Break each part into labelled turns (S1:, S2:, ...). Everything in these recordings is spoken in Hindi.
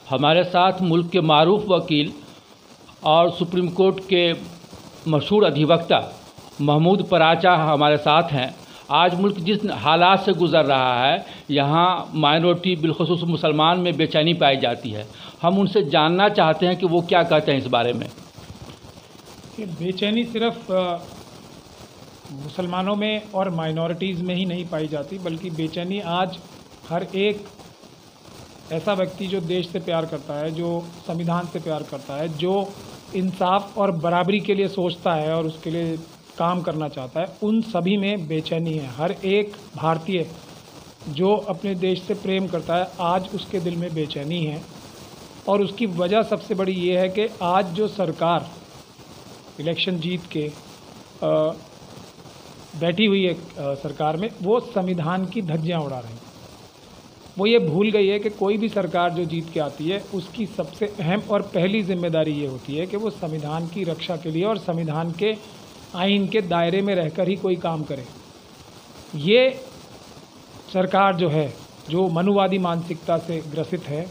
S1: हमारे साथ मुल्क के मारूफ वकील और सुप्रीम कोर्ट के मशहूर अधिवक्ता महमूद पराचा हमारे साथ हैं। आज मुल्क जिस हालात से गुज़र रहा है, यहाँ माइनॉरिटी बिलखुसूस मुसलमान में बेचैनी पाई जाती है। हम उनसे जानना चाहते हैं कि वो क्या कहते हैं इस बारे में।
S2: कि बेचैनी सिर्फ मुसलमानों में और माइनॉरिटीज़ में ही नहीं पाई जाती, बल्कि बेचैनी आज हर एक ऐसा व्यक्ति जो देश से प्यार करता है, जो संविधान से प्यार करता है, जो इंसाफ और बराबरी के लिए सोचता है और उसके लिए काम करना चाहता है, उन सभी में बेचैनी है। हर एक भारतीय जो अपने देश से प्रेम करता है, आज उसके दिल में बेचैनी है। और उसकी वजह सबसे बड़ी ये है कि आज जो सरकार इलेक्शन जीत के बैठी हुई है सरकार में, वो संविधान की धज्जियां उड़ा रही है। वो ये भूल गई है कि कोई भी सरकार जो जीत के आती है, उसकी सबसे अहम और पहली जिम्मेदारी ये होती है कि वो संविधान की रक्षा के लिए और संविधान के आइन के दायरे में रहकर ही कोई काम करे। ये सरकार जो है, जो मनुवादी मानसिकता से ग्रसित है,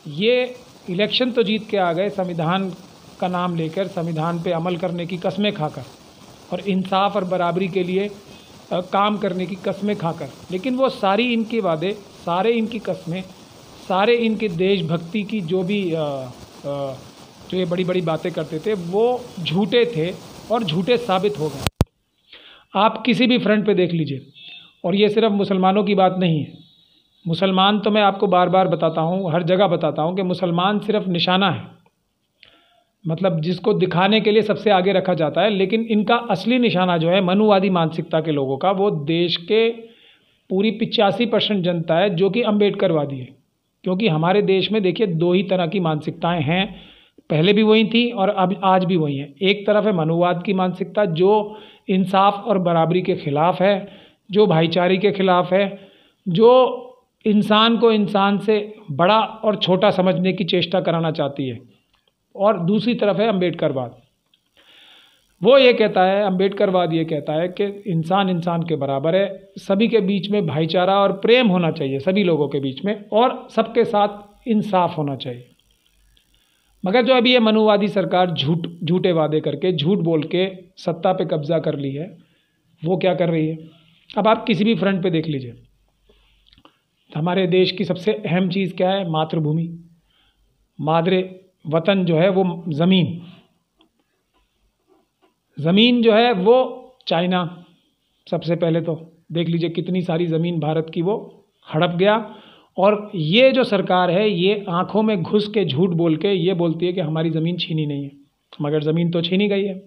S2: ये इलेक्शन तो जीत के आ गए, संविधान का नाम लेकर, संविधान पे अमल करने की कस्में खाकर और इंसाफ और बराबरी के लिए काम करने की कस्में खाकर, लेकिन वो सारी इनके वादे, सारे इनकी कस्में, सारे इनके देशभक्ति की जो भी जो ये बड़ी बड़ी बातें करते थे, वो झूठे थे और झूठे साबित हो गए। आप किसी भी फ्रंट पे देख लीजिए, और ये सिर्फ मुसलमानों की बात नहीं है। मुसलमान तो मैं आपको बार बार बताता हूँ, हर जगह बताता हूँ कि मुसलमान सिर्फ निशाना है, मतलब जिसको दिखाने के लिए सबसे आगे रखा जाता है। लेकिन इनका असली निशाना जो है मनुवादी मानसिकता के लोगों का, वो देश के पूरी 85% जनता है जो कि अम्बेडकरवादी है। क्योंकि हमारे देश में देखिए दो ही तरह की मानसिकताएं हैं, पहले भी वही थी और अब आज भी वही है। एक तरफ है मनुवाद की मानसिकता जो इंसाफ और बराबरी के ख़िलाफ़ है, जो भाईचारे के ख़िलाफ़ है, जो इंसान को इंसान से बड़ा और छोटा समझने की चेष्टा कराना चाहती है। और दूसरी तरफ है अम्बेडकरवाद। वो ये कहता है, अम्बेडकरवाद ये कहता है कि इंसान इंसान के बराबर है, सभी के बीच में भाईचारा और प्रेम होना चाहिए, सभी लोगों के बीच में, और सबके साथ इंसाफ होना चाहिए। मगर जो अभी ये मनुवादी सरकार झूठे वादे करके, झूठ बोल के सत्ता पे कब्जा कर ली है, वो क्या कर रही है। अब आप किसी भी फ्रंट पे देख लीजिए, हमारे देश की सबसे अहम चीज़ क्या है? मातृभूमि, मादरे वतन जो है, वो ज़मीन जो है वो चाइना सबसे पहले तो देख लीजिए कितनी सारी ज़मीन भारत की वो हड़प गया। और ये जो सरकार है, ये आंखों में घुस के झूठ बोल के ये बोलती है कि हमारी ज़मीन छीनी नहीं है, मगर ज़मीन तो छीनी गई है।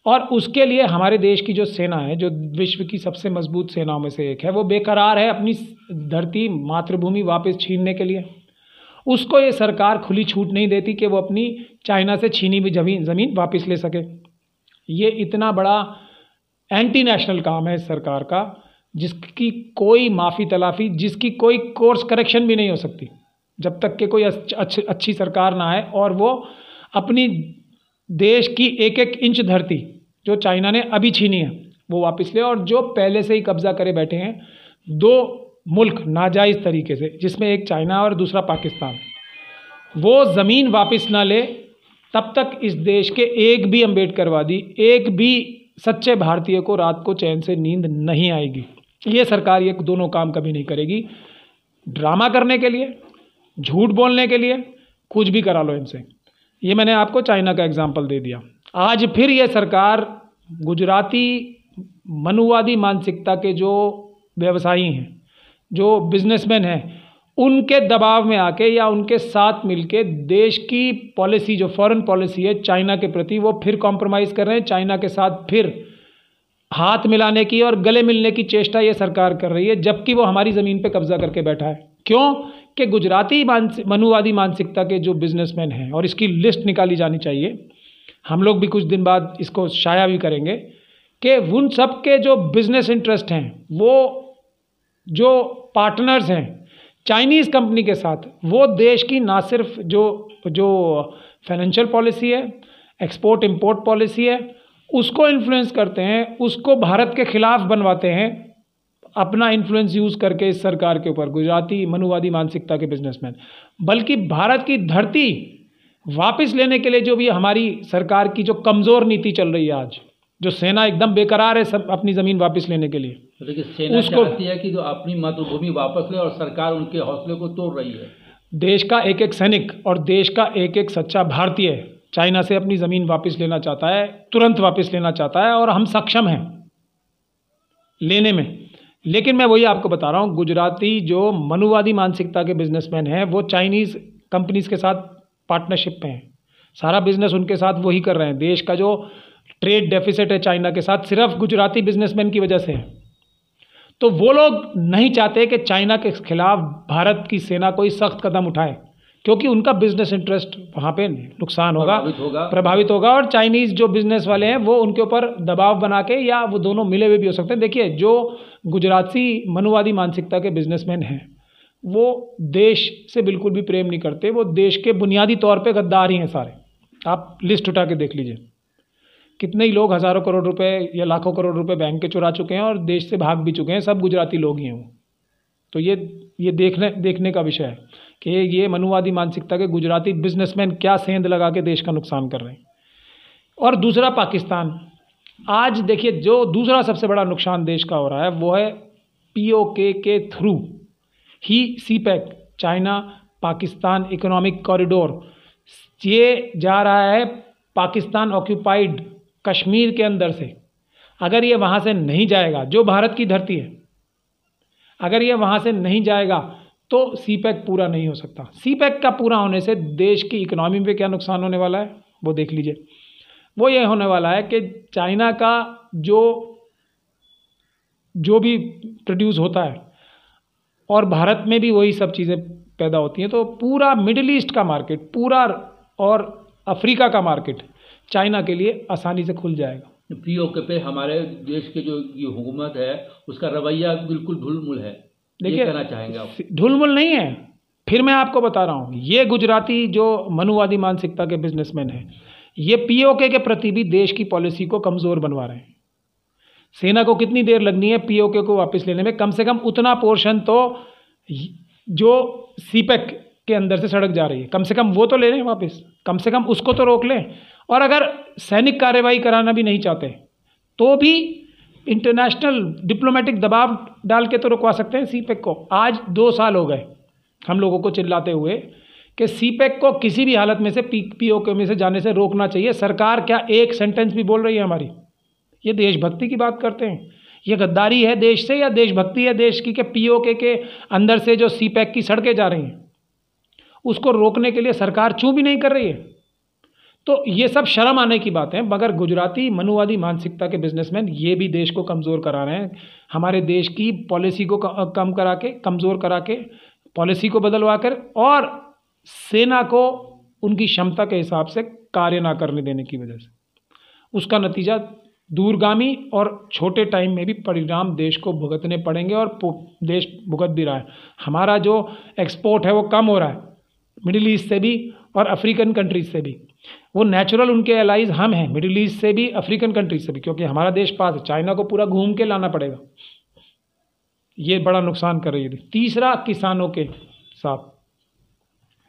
S2: और उसके लिए हमारे देश की जो सेना है, जो विश्व की सबसे मजबूत सेनाओं में से एक है, वो बेकरार है अपनी धरती, मातृभूमि वापस छीनने के लिए। उसको ये सरकार खुली छूट नहीं देती कि वो अपनी चाइना से छीनी हुई ज़मीन वापस ले सके। ये इतना बड़ा एंटी नेशनल काम है इस सरकार का, जिसकी कोई माफ़ी तलाफ़ी, जिसकी कोई कोर्स करेक्शन भी नहीं हो सकती जब तक कि कोई अच्छी सरकार ना आए और वो अपनी देश की एक एक इंच धरती जो चाइना ने अभी छीनी है वो वापस ले। और जो पहले से ही कब्जा करे बैठे हैं दो मुल्क नाजायज़ तरीके से, जिसमें एक चाइना और दूसरा पाकिस्तान, वो ज़मीन वापस ना ले तब तक इस देश के एक भी अम्बेडकरवादी, एक भी सच्चे भारतीय को रात को चैन से नींद नहीं आएगी। ये सरकार ये दोनों काम कभी नहीं करेगी। ड्रामा करने के लिए, झूठ बोलने के लिए कुछ भी करा लो इनसे। ये मैंने आपको चाइना का एग्जाम्पल दे दिया। आज फिर ये सरकार गुजराती मनुवादी मानसिकता के जो व्यवसायी हैं, जो बिजनेसमैन हैं, उनके दबाव में आके या उनके साथ मिलके देश की पॉलिसी, जो फॉरेन पॉलिसी है चाइना के प्रति, वो फिर कॉम्प्रोमाइज़ कर रहे हैं। चाइना के साथ फिर हाथ मिलाने की और गले मिलने की चेष्टा ये सरकार कर रही है, जबकि वो हमारी ज़मीन पे कब्जा करके बैठा है। क्यों? कि गुजराती मनुवादी मानसिकता के जो बिजनेसमैन हैं, और इसकी लिस्ट निकाली जानी चाहिए, हम लोग भी कुछ दिन बाद इसको शाया भी करेंगे, कि उन सब के जो बिजनेस इंटरेस्ट हैं, वो जो पार्टनर्स हैं चाइनीज़ कंपनी के साथ, वो देश की ना सिर्फ जो फाइनेंशियल पॉलिसी है, एक्सपोर्ट इंपोर्ट पॉलिसी है, उसको इन्फ्लुएंस करते हैं, उसको भारत के ख़िलाफ़ बनवाते हैं। अपना इन्फ्लुएंस यूज़ करके इस सरकार के ऊपर, गुजराती मनुवादी मानसिकता के बिजनेसमैन, बल्कि भारत की धरती वापस लेने के लिए जो भी हमारी सरकार की जो कमज़ोर नीति चल रही है आज, जो सेना एकदम बेकरार है सब अपनी ज़मीन वापस लेने के लिए,
S1: देखिए सेना चाहती है कि जो अपनी मातृभूमि वापस ले और सरकार उनके हौसले को तोड़ रही है।
S2: देश का एक एक सैनिक और देश का एक एक सच्चा भारतीय चाइना से अपनी ज़मीन वापस लेना चाहता है, तुरंत वापस लेना चाहता है, और हम सक्षम हैं लेने में। लेकिन मैं वही आपको बता रहा हूँ, गुजराती जो मनुवादी मानसिकता के बिजनेसमैन हैं वो चाइनीज़ कंपनीज़ के साथ पार्टनरशिप पे हैं, सारा बिजनेस उनके साथ वही कर रहे हैं। देश का जो ट्रेड डेफिसिट है चाइना के साथ सिर्फ गुजराती बिजनेसमैन की वजह से है। तो वो लोग नहीं चाहते कि चाइना के खिलाफ भारत की सेना कोई सख्त कदम उठाए, क्योंकि उनका बिजनेस इंटरेस्ट वहाँ पे नुकसान होगा, प्रभावित होगा, और चाइनीज़ जो बिजनेस वाले हैं वो उनके ऊपर दबाव बना के, या वो दोनों मिले हुए भी हो सकते हैं। देखिए जो गुजराती मनुवादी मानसिकता के बिजनेसमैन हैं वो देश से बिल्कुल भी प्रेम नहीं करते, वो देश के बुनियादी तौर पे गद्दार ही हैं सारे। आप लिस्ट उठा के देख लीजिए, कितने ही लोग हज़ारों करोड़ रुपए या लाखों करोड़ रुपए बैंक के चुरा चुके हैं और देश से भाग भी चुके हैं, सब गुजराती लोग ही हैं वो। तो ये देखने का विषय है कि ये मनुवादी मानसिकता के गुजराती बिजनेसमैन क्या सेंध लगा के देश का नुकसान कर रहे हैं। और दूसरा पाकिस्तान, आज देखिए जो दूसरा सबसे बड़ा नुकसान देश का हो रहा है वो है POK के थ्रू ही CPEC, China Pakistan economic corridor, ये जा रहा है पाकिस्तान ऑक्यूपाइड कश्मीर के अंदर से। अगर ये वहाँ से नहीं जाएगा, जो भारत की धरती है, अगर ये वहाँ से नहीं जाएगा तो CPEC पूरा नहीं हो सकता। CPEC का पूरा होने से देश की इकोनॉमी में क्या नुकसान होने वाला है वो देख लीजिए। वो ये होने वाला है कि चाइना का जो भी प्रोड्यूस होता है और भारत में भी वही सब चीज़ें पैदा होती हैं, तो पूरा मिडिल ईस्ट का मार्केट पूरा और अफ्रीका का मार्केट चाइना के लिए आसानी से खुल जाएगा।
S1: POK पे हमारे देश के जो ये हुकूमत है उसका रवैया बिल्कुल ढुलमुल है, देखिए कहना चाहेंगे आप?
S2: ढुलमुल नहीं है, फिर मैं आपको बता रहा हूँ, ये गुजराती जो मनुवादी मानसिकता के बिजनेसमैन हैं ये POK के प्रति भी देश की पॉलिसी को कमज़ोर बनवा रहे हैं। सेना को कितनी देर लगनी है POK को वापस लेने में? कम से कम उतना पोर्शन तो जो CPEC के अंदर से सड़क जा रही है, कम से कम वो तो ले लें वापस, कम से कम उसको तो रोक लें। और अगर सैनिक कार्रवाई कराना भी नहीं चाहते तो भी इंटरनेशनल डिप्लोमेटिक दबाव डाल के तो रुकवा सकते हैं CPEC को। आज 2 साल हो गए हम लोगों को चिल्लाते हुए कि CPEC को किसी भी हालत में से POK में से जाने से रोकना चाहिए। सरकार क्या एक सेंटेंस भी बोल रही है हमारी? ये देशभक्ति की बात करते हैं, ये गद्दारी है देश से या देशभक्ति है देश की कि POK के अंदर से जो CPEC की सड़कें जा रही हैं उसको रोकने के लिए सरकार चूं भी नहीं कर रही है। तो ये सब शर्म आने की बात है। मगर गुजराती मनुवादी मानसिकता के बिजनेसमैन ये भी देश को कमज़ोर करा रहे हैं, हमारे देश की पॉलिसी को कमज़ोर करा के पॉलिसी को बदलवा कर और सेना को उनकी क्षमता के हिसाब से कार्य ना करने देने की वजह से उसका नतीजा दूरगामी और छोटे टाइम में भी परिणाम देश को भुगतने पड़ेंगे, और देश भुगत भी रहा है। हमारा जो एक्सपोर्ट है वो कम हो रहा है मिडिल ईस्ट से भी और अफ्रीकन कंट्रीज से भी। वो नेचुरल उनके एलाइज हम हैं, मिडिल ईस्ट से भी अफ्रीकन कंट्रीज से भी, क्योंकि हमारा देश पास है। चाइना को पूरा घूम के लाना पड़ेगा, ये बड़ा नुकसान कर रही है। तीसरा, किसानों के साथ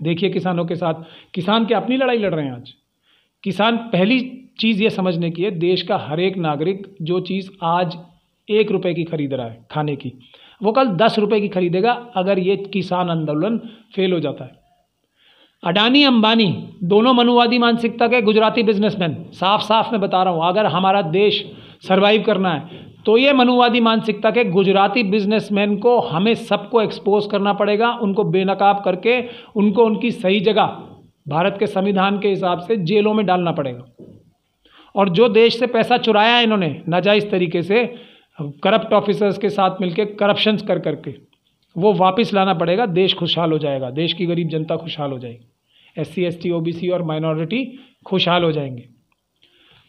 S2: देखिए, किसानों के साथ किसान क्या अपनी लड़ाई लड़ रहे हैं आज। किसान, पहली चीज़ ये समझने की है, देश का हर एक नागरिक जो चीज़ आज 1 रुपये की खरीद रहा है खाने की, वो कल 10 रुपये की खरीदेगा अगर ये किसान आंदोलन फेल हो जाता है। अडानी अंबानी दोनों मनुवादी मानसिकता के गुजराती बिजनेसमैन, साफ साफ मैं बता रहा हूँ, अगर हमारा देश सरवाइव करना है तो ये मनुवादी मानसिकता के गुजराती बिजनेसमैन को हमें सबको एक्सपोज करना पड़ेगा, उनको बेनकाब करके उनको उनकी सही जगह भारत के संविधान के हिसाब से जेलों में डालना पड़ेगा। और जो देश से पैसा चुराया है इन्होंने नाजायज़ तरीके से करप्ट ऑफिसर्स के साथ मिलकर करप्शंस कर करके, वो वापस लाना पड़ेगा। देश खुशहाल हो जाएगा, देश की गरीब जनता खुशहाल हो जाएगी, SC ST OBC और माइनॉरिटी खुशहाल हो जाएंगे।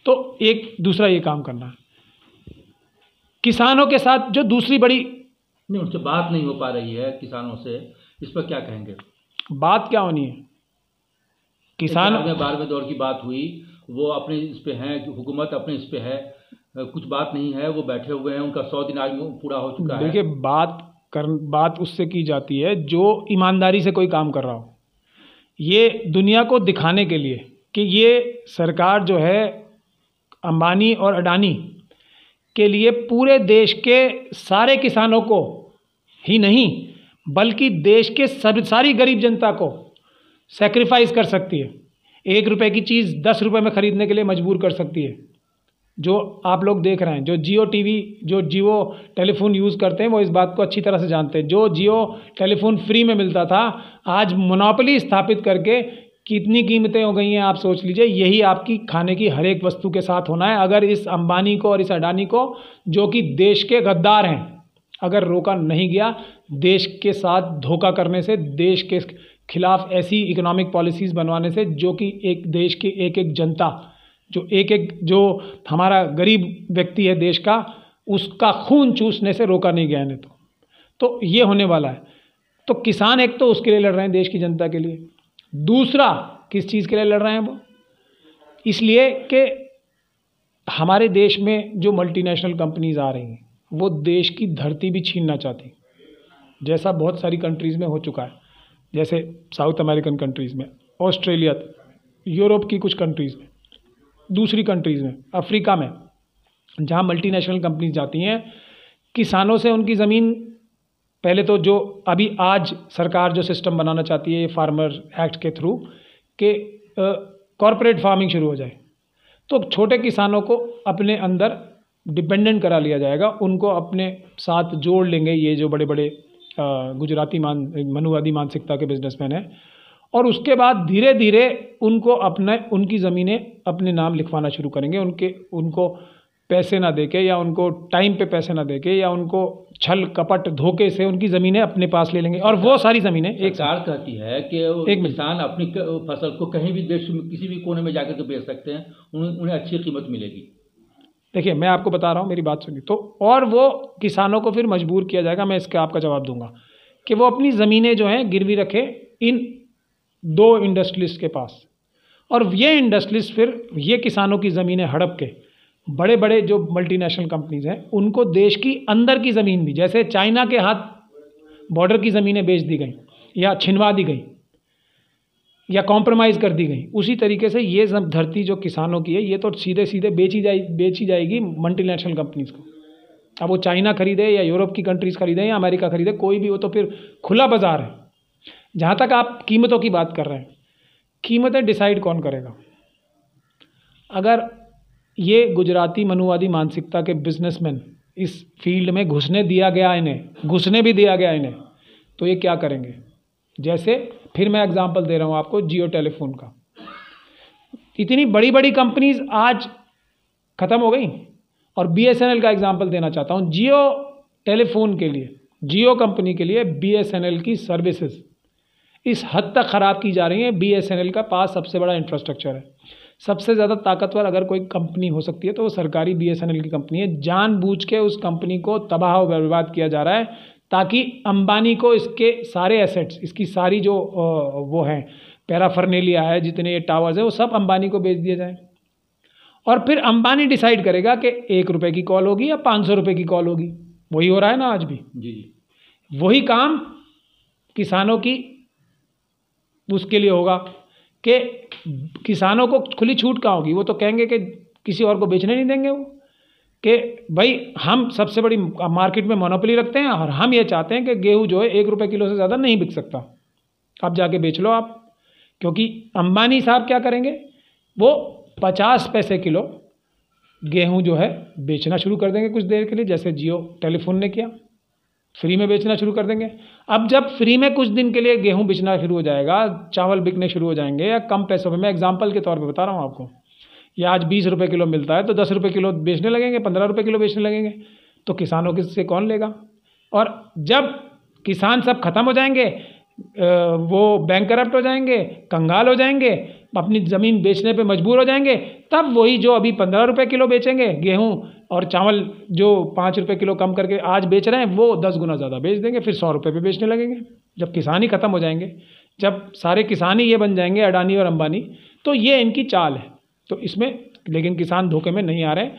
S2: तो एक दूसरा ये काम करना है। किसानों के साथ जो दूसरी बड़ी,
S1: नहीं उनसे बात नहीं हो पा रही है किसानों से, इस पर क्या कहेंगे?
S2: बात क्या होनी है? किसान
S1: में 12वें दौर की बात हुई, वो अपने इस पे हैं, हुकूमत अपने इस पे है, कुछ बात नहीं है, वो बैठे हुए हैं, उनका 100 दिन आज वो पूरा हो चुका है।
S2: देखिए, बात उससे की जाती है जो ईमानदारी से कोई काम कर रहा हो। ये दुनिया को दिखाने के लिए कि ये सरकार जो है अंबानी और अडानी के लिए पूरे देश के सारे किसानों को ही नहीं बल्कि देश के सारी गरीब जनता को सेक्रीफाइस कर सकती है। 1 रुपए की चीज़ 10 रुपए में ख़रीदने के लिए मजबूर कर सकती है। जो आप लोग देख रहे हैं, जो जियो टेलीफोन यूज़ करते हैं, वो इस बात को अच्छी तरह से जानते हैं। जो जियो टेलीफोन फ्री में मिलता था, आज मोनोपोली स्थापित करके कितनी कीमतें हो गई हैं आप सोच लीजिए। यही आपकी खाने की हर एक वस्तु के साथ होना है। अगर इस अंबानी को और इस अडानी को, जो कि देश के गद्दार हैं, अगर रोका नहीं गया, देश के साथ धोखा करने से, देश के खिलाफ ऐसी इकोनॉमिक पॉलिसीज़ बनवाने से जो कि एक देश की एक जनता, जो हमारा गरीब व्यक्ति है देश का, उसका खून चूसने से रोका नहीं गया इन्हें तो ये होने वाला है। तो किसान एक तो उसके लिए लड़ रहे हैं, देश की जनता के लिए। दूसरा किस चीज़ के लिए लड़ रहे हैं वो? इसलिए कि हमारे देश में जो मल्टीनेशनल कंपनीज आ रही हैं वो देश की धरती भी छीनना चाहती, जैसा बहुत सारी कंट्रीज़ में हो चुका है, जैसे साउथ अमेरिकन कंट्रीज़ में, ऑस्ट्रेलिया, यूरोप की कुछ कंट्रीज़ में, दूसरी कंट्रीज़ में, अफ्रीका में, जहाँ मल्टीनेशनल कंपनीज जाती हैं, किसानों से उनकी ज़मीन, पहले तो जो अभी आज सरकार जो सिस्टम बनाना चाहती है फार्मर एक्ट के थ्रू कि कॉरपोरेट फार्मिंग शुरू हो जाए, तो छोटे किसानों को अपने अंदर डिपेंडेंट करा लिया जाएगा, उनको अपने साथ जोड़ लेंगे ये जो बड़े बड़े गुजराती मनुवादी मानसिकता के बिजनेसमैन हैं, और उसके बाद धीरे धीरे उनकी ज़मीनें अपने नाम लिखवाना शुरू करेंगे। उनको पैसे ना देके, या उनको टाइम पे पैसे ना देके, या उनको छल कपट धोखे से उनकी ज़मीनें अपने पास ले लेंगे। और वो सारी ज़मीनें
S1: सरकार कहती है कि किसान अपनी फसल को कहीं भी देश में किसी भी कोने में जाकर के बेच सकते हैं, उन्हें अच्छी कीमत मिलेगी।
S2: देखिए, मैं आपको बता रहा हूँ, मेरी बात सुनिए। तो और वो किसानों को फिर मजबूर किया जाएगा, मैं इसका आपका जवाब दूंगा, कि वो अपनी ज़मीनें जो हैं गिरवी रखे इन 2 इंडस्ट्रियलिस्ट के पास, और ये इंडस्ट्रियलिस्ट फिर ये किसानों की ज़मीनें हड़प के बड़े बड़े जो मल्टीनेशनल कंपनीज हैं उनको देश की अंदर की ज़मीन भी, जैसे चाइना के हाथ बॉर्डर की ज़मीनें बेच दी गई या छिनवा दी गई या कॉम्प्रोमाइज़ कर दी गई, उसी तरीके से ये सब धरती जो किसानों की है ये तो सीधे सीधे बेची जाएगी मल्टीनेशनल कंपनीज को। अब वो चाइना खरीदे या यूरोप की कंट्रीज़ खरीदें या अमेरिका खरीदे, कोई भी, वो तो फिर खुला बाज़ार है। जहाँ तक आप कीमतों की बात कर रहे हैं, कीमतें डिसाइड कौन करेगा? अगर ये गुजराती मनुवादी मानसिकता के बिजनेसमैन इस फील्ड में घुसने भी दिया गया इन्हें, तो ये क्या करेंगे? जैसे फिर मैं एग्जांपल दे रहा हूँ आपको जियो टेलीफोन का। इतनी बड़ी बड़ी कंपनीज आज ख़त्म हो गई, और BSNL का एग्जांपल देना चाहता हूँ। जियो टेलीफोन के लिए, जियो कंपनी के लिए BSNL की सर्विसेज इस हद तक ख़राब की जा रही हैं। BSNL का पास सबसे बड़ा इंफ्रास्ट्रक्चर है, सबसे ज़्यादा ताकतवर अगर कोई कंपनी हो सकती है तो वो सरकारी BSNL की कंपनी है। जानबूझ के उस कंपनी को तबाह और बर्बाद किया जा रहा है ताकि अंबानी को इसके सारे एसेट्स, इसकी सारी जो वो हैं पैराफर्नेलिया है, जितने ये टावर्स हैं, वो सब अंबानी को बेच दिए जाएं, और फिर अंबानी डिसाइड करेगा कि 1 रुपये की कॉल होगी या 500 रुपये की कॉल होगी। वही हो रहा है ना आज भी।
S1: जी,
S2: वही काम किसानों की उसके लिए होगा कि किसानों को खुली छूट कहाँ होगी? वो तो कहेंगे कि किसी और को बेचने नहीं देंगे, वो कि भाई हम सबसे बड़ी मार्केट में मोनोपोली रखते हैं और हम ये चाहते हैं कि गेहूं जो है 1 रुपये किलो से ज़्यादा नहीं बिक सकता, आप जाके बेच लो आप। क्योंकि अंबानी साहब क्या करेंगे, वो 50 पैसे किलो गेहूं जो है बेचना शुरू कर देंगे कुछ देर के लिए, जैसे जियो टेलीफोन ने किया, फ्री में बेचना शुरू कर देंगे। अब जब फ्री में कुछ दिन के लिए गेहूं बिकना शुरू हो जाएगा, चावल बिकने शुरू हो जाएंगे, या कम पैसों में, मैं एग्जांपल के तौर पे बता रहा हूं आपको, या आज 20 रुपये किलो मिलता है तो 10 रुपये किलो बेचने लगेंगे, 15 रुपये किलो बेचने लगेंगे, तो किसानों से कौन लेगा? और जब किसान सब खत्म हो जाएंगे, वो बैंकरप्ट हो जाएंगे, कंगाल हो जाएंगे, अपनी ज़मीन बेचने पे मजबूर हो जाएंगे, तब वही जो अभी 15 रुपये किलो बेचेंगे गेहूं और चावल जो 5 रुपये किलो कम करके आज बेच रहे हैं, वो 10 गुना ज़्यादा बेच देंगे, फिर 100 रुपये पे बेचने लगेंगे। जब किसान ही ख़त्म हो जाएंगे, जब सारे किसान ही ये बन जाएंगे अडानी और अंबानी, तो ये इनकी चाल है। तो इसमें लेकिन किसान धोखे में नहीं आ रहे।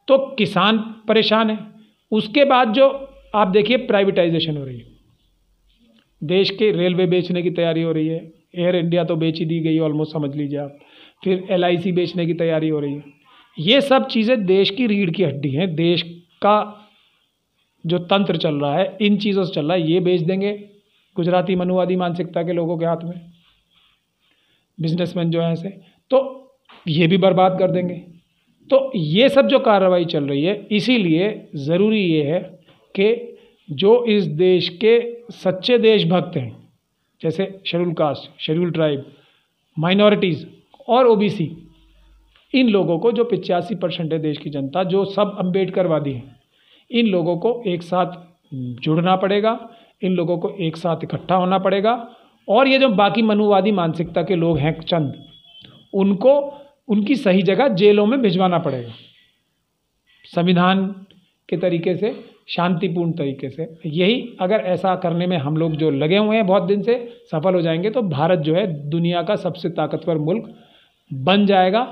S2: तो किसान परेशान है। उसके बाद जो आप देखिए प्राइवेटाइजेशन हो रही है, देश के रेलवे बेचने की तैयारी हो रही है, एयर इंडिया तो बेच ही दी गई ऑलमोस्ट समझ लीजिए आप, फिर LIC बेचने की तैयारी हो रही है। ये सब चीज़ें देश की रीढ़ की हड्डी हैं, देश का जो तंत्र चल रहा है इन चीज़ों से चल रहा है। ये बेच देंगे गुजराती मनुवादी मानसिकता के लोगों के हाथ में, बिजनेसमैन जो है ऐसे, तो ये भी बर्बाद कर देंगे। तो ये सब जो कार्रवाई चल रही है, इसीलिए ज़रूरी ये है कि जो इस देश के सच्चे देशभक्त हैं, जैसे schedule caste, schedule tribe, minorities और OBC, इन लोगों को जो 85% है देश की जनता, जो सब अम्बेडकरवादी हैं, इन लोगों को एक साथ जुड़ना पड़ेगा, इन लोगों को एक साथ इकट्ठा होना पड़ेगा। और ये जो बाकी मनुवादी मानसिकता के लोग हैं चंद, उनको उनकी सही जगह जेलों में भिजवाना पड़ेगा, संविधान के तरीके से, शांतिपूर्ण तरीके से। यही अगर ऐसा करने में हम लोग जो लगे हुए हैं बहुत दिन से सफल हो जाएंगे, तो भारत जो है दुनिया का सबसे ताकतवर मुल्क बन जाएगा,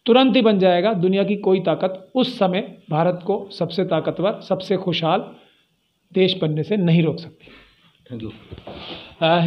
S2: तुरंत ही बन जाएगा। दुनिया की कोई ताकत उस समय भारत को सबसे ताकतवर, सबसे खुशहाल देश बनने से नहीं रोक सकती।
S1: Thank you.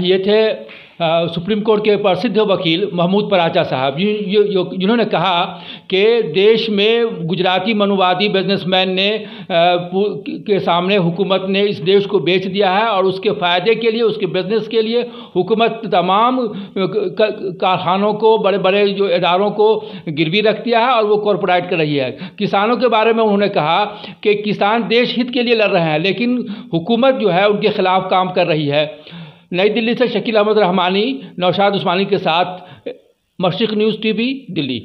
S1: ये थे सुप्रीम कोर्ट के प्रसिद्ध वकील महमूद पराचा साहब, जिन्होंने कहा कि देश में गुजराती मनुवादी बिजनेसमैन ने के सामने हुकूमत ने इस देश को बेच दिया है और उसके फ़ायदे के लिए, उसके बिजनेस के लिए हुकूमत तमाम कारखानों को, बड़े बड़े जो इदारों को गिरवी रख दिया है और वो कॉरपोरेट कर रही है। किसानों के बारे में उन्होंने कहा कि किसान देश हित के लिए लड़ रहे हैं, लेकिन हुकूमत जो है उनके खिलाफ काम कर रही है। नई दिल्ली से शकील अहमद रहमानी, नौशाद उस्मानी के साथ मशरिक़ न्यूज़ TV, दिल्ली।